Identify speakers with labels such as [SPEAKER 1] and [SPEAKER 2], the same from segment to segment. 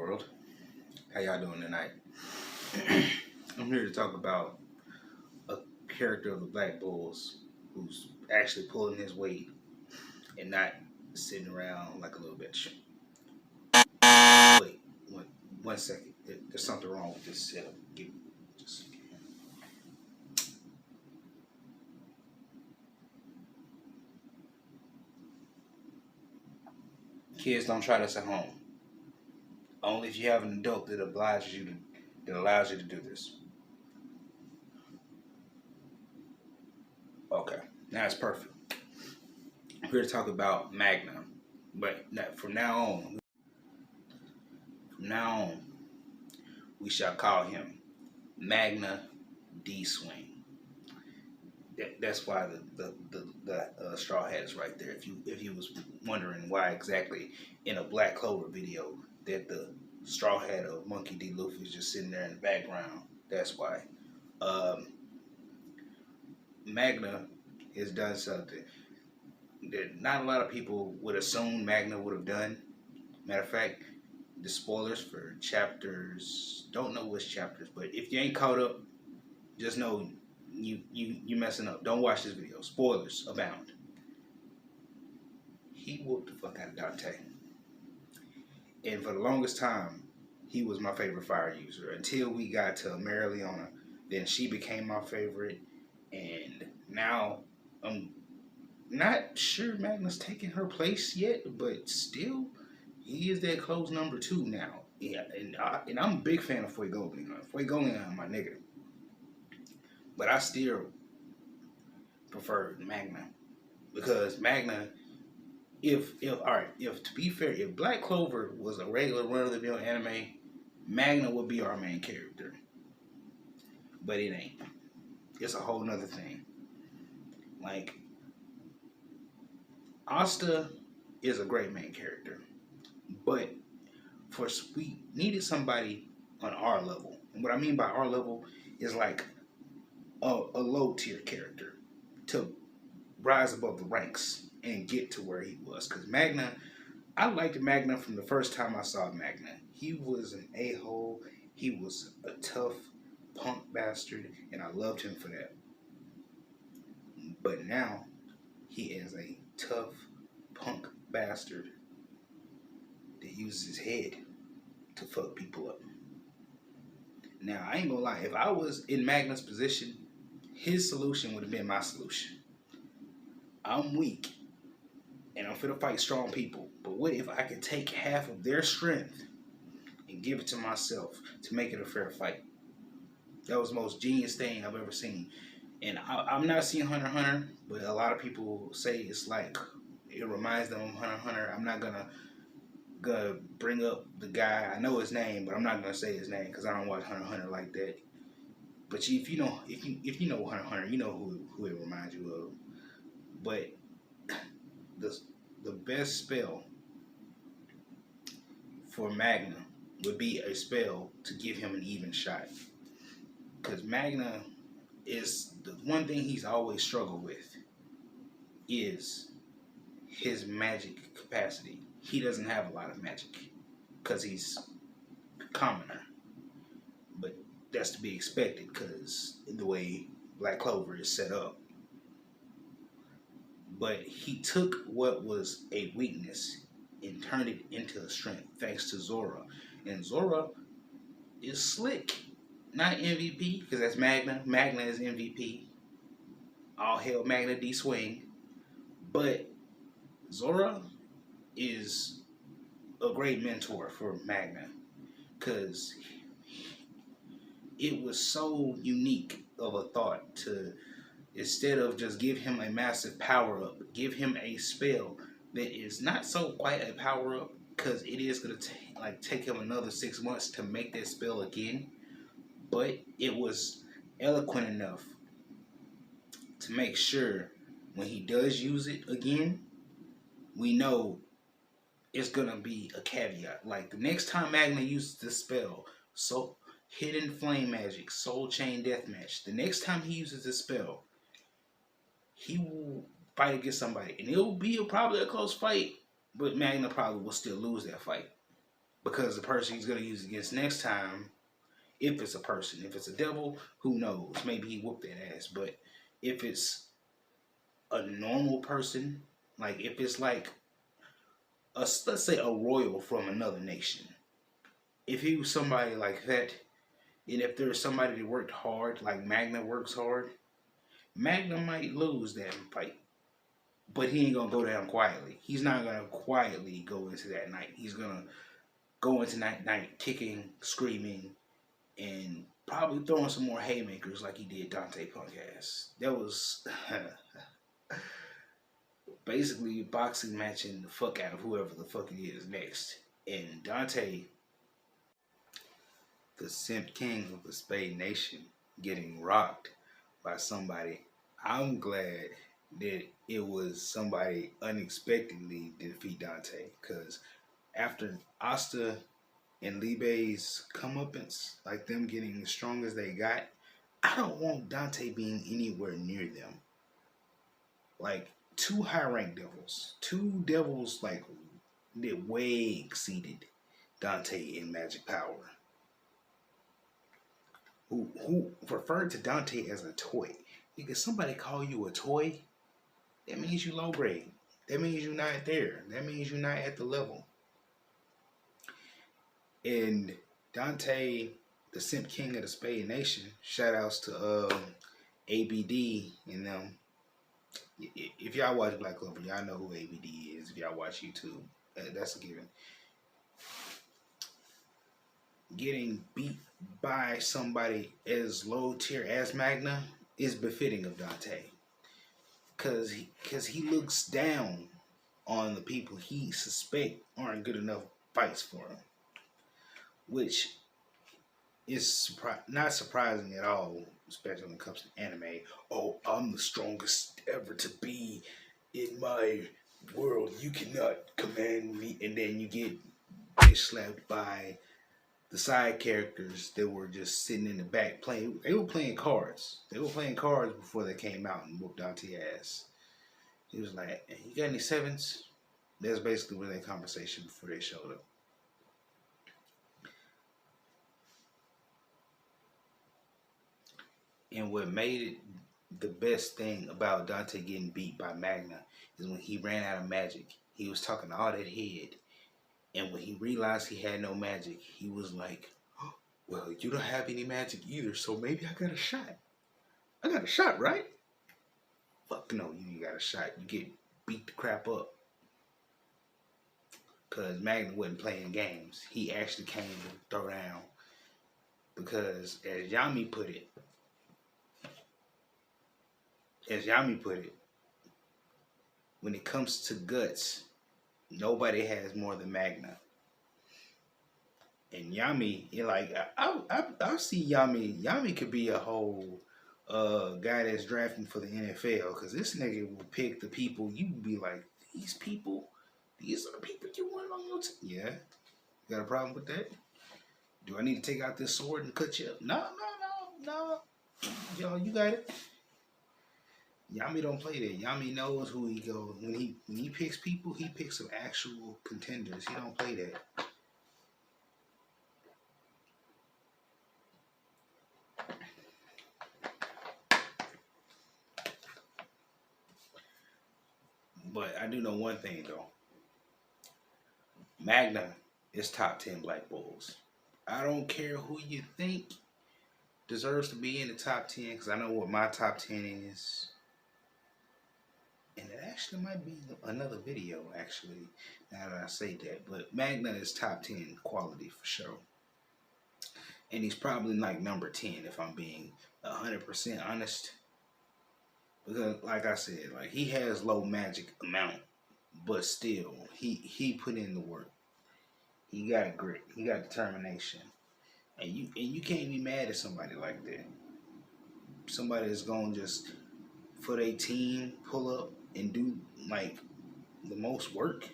[SPEAKER 1] world. How y'all doing tonight? I'm here to talk about a character of the Black Bulls who's actually pulling his weight and not sitting around like a little bitch. Wait, one second. There's something wrong with this setup. Just Kids, don't try this at home. Only if you have an adult that allows you to do this. Okay, now it's perfect. I'm here to talk about Magna, but from now on, we shall call him Magna D Swing. That's why the straw hat is right there. If you was wondering why exactly in a Black Clover video that the straw hat of Monkey D. Luffy is just sitting there in the background, that's why. Magna has done something that not a lot of people would assume Magna would have done. Matter of fact, the spoilers for chapters, don't know which chapters, but if you ain't caught up, just know you messing up. Don't watch this video. Spoilers abound. He whooped the fuck out of Dante. And for the longest time, he was my favorite fire user until we got to Marileona. Then she became my favorite. And now I'm not sure Magna's taking her place yet, but still, he is that close number 2 now. Yeah, and I'm a big fan of Fuegoleon. Fuegoleon, my nigga. But I still prefer Magna because Magna, if to be fair, if Black Clover was a regular run-of-the-mill anime, Magna would be our main character. But it ain't. It's a whole nother thing. Like, Asta is a great main character, but we needed somebody on our level. And what I mean by our level is like a low tier character to rise above the ranks and get to where he was. Because Magna, I liked Magna from the first time I saw Magna. He was an a-hole. He was a tough punk bastard, and I loved him for that. But now, he is a tough punk bastard that uses his head to fuck people up. Now, I ain't gonna lie. If I was in Magna's position, his solution would have been my solution. I'm weak, and I'm finna fight strong people. But what if I could take half of their strength and give it to myself to make it a fair fight? That was the most genius thing I've ever seen. And I'm not seeing Hunter x Hunter, but a lot of people say it's like, it reminds them of Hunter x Hunter. I'm not gonna bring up the guy. I know his name, but I'm not gonna say his name because I don't watch Hunter x Hunter like that. But if you know Hunter x Hunter, you know who it reminds you of. But the best spell for Magna would be a spell to give him an even shot. Because Magna is the one thing he's always struggled with is his magic capacity. He doesn't have a lot of magic because he's a commoner. But that's to be expected because the way Black Clover is set up. But he took what was a weakness and turned it into a strength thanks to Zora. And Zora is slick. Not MVP, because that's Magna. Magna is MVP. All hail Magna D Swing. But Zora is a great mentor for Magna. Because it was so unique of a thought to, instead of just give him a massive power-up, give him a spell that is not so quite a power-up, because it is going to take him another 6 months to make that spell again. But it was eloquent enough to make sure when he does use it again, we know it's going to be a caveat. Like the next time Magna uses this spell, so Hidden Flame Magic, Soul Chain Deathmatch, the next time he uses this spell, he will fight against somebody. And it will be probably a close fight, but Magna probably will still lose that fight. because the person he's gonna use against next time, if it's a person, if it's a devil, who knows? Maybe he whooped that ass. But if it's a normal person, like if it's like let's say a royal from another nation, if he was somebody like that, and if there's somebody that worked hard, like Magna works hard, Magna might lose that fight. But he ain't gonna go down quietly. He's not gonna quietly go into that night. He's gonna go into night kicking, screaming, and probably throwing some more haymakers like he did Dante punk ass. That was basically boxing matching the fuck out of whoever the fuck it is next. And Dante, the simp king of the Spade Nation, getting rocked by somebody. I'm glad that it was somebody unexpectedly defeat Dante, because after Asta and Libe's comeuppance, like them getting as strong as they got, I don't want Dante being anywhere near them. Like two high ranked devils, two devils like that way exceeded Dante in magic power, who referred to Dante as a toy. Because somebody call you a toy, that means you low grade. That means you're not there. That means you're not at the level. And Dante, the simp king of the Spade Nation, shout outs to ABD and them. If y'all watch Black Clover, y'all know who ABD is. If y'all watch YouTube, that's a given. Getting beat by somebody as low tier as Magna is befitting of Dante, cause he looks down on the people he suspect aren't good enough fights for him, which is not surprising at all, especially when it comes to anime. Oh, I'm the strongest ever to be in my world. You cannot command me, and then you get bitch slapped by the side characters that were just sitting in the back playing. They were playing cards. They were playing cards before they came out and whooped Dante ass. He was like, hey, "You got any sevens?" That's basically what their conversation before they showed up. And what made it the best thing about Dante getting beat by Magna is when he ran out of magic. He was talking all that head. And when he realized he had no magic, he was like, oh, well, you don't have any magic either, so maybe I got a shot. I got a shot, right? Fuck no, you ain't got a shot. You get beat the crap up. Because Magna wasn't playing games. He actually came to throw down. Because as Yami put it, when it comes to guts, nobody has more than Magna. And Yami, like, I see Yami. Yami could be a whole guy that's drafting for the NFL, because this nigga will pick the people you would be like, these are the people you want on your team. Yeah, you got a problem with that? Do I need to take out this sword and cut you up? No. Yo, you got it. Yami don't play that. Yami knows who he goes. When he picks people, he picks some actual contenders. He don't play that. But I do know one thing though. Magna is top 10 Black Bulls. I don't care who you think deserves to be in the top 10, because I know what my top 10 is. And it actually might be another video, actually, now that I say that. But Magna is top 10 quality for sure. And he's probably like number 10 if I'm being 100% honest. Because, like I said, like, he has low magic amount, but still, he put in the work. He got grit. He got determination. And you can't be mad at somebody like that. Somebody that's going to just, for their team, pull up and do, like, the most work.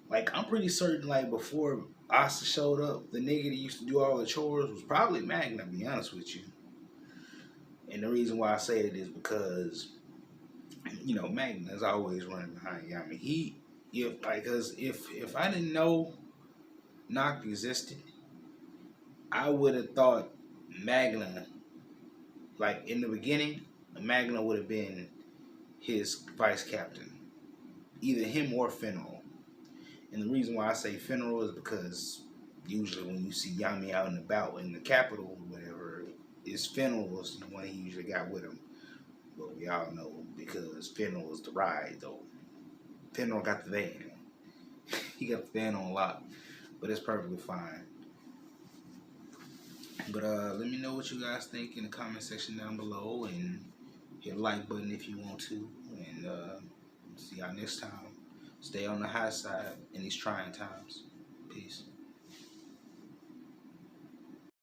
[SPEAKER 1] Like, I'm pretty certain, like, before Asta showed up, the nigga that used to do all the chores was probably Magna, to be honest with you. And the reason why I say it is because, you know, Magna is always running behind Yami. If I didn't know Knock existed, I would have thought Magna, like in the beginning, Magna would have been his vice captain, either him or Fenrir. And the reason why I say Fenrir is because usually when you see Yami out and about in the capital or whatever, it's Fenrir's the one he usually got with him. But we all know because Fenrir was the ride though. Fenrir got the van. He got the van on lock, but it's perfectly fine. But let me know what you guys think in the comment section down below, and hit the like button if you want to. And see y'all next time. Stay on the high side in these trying times. Peace.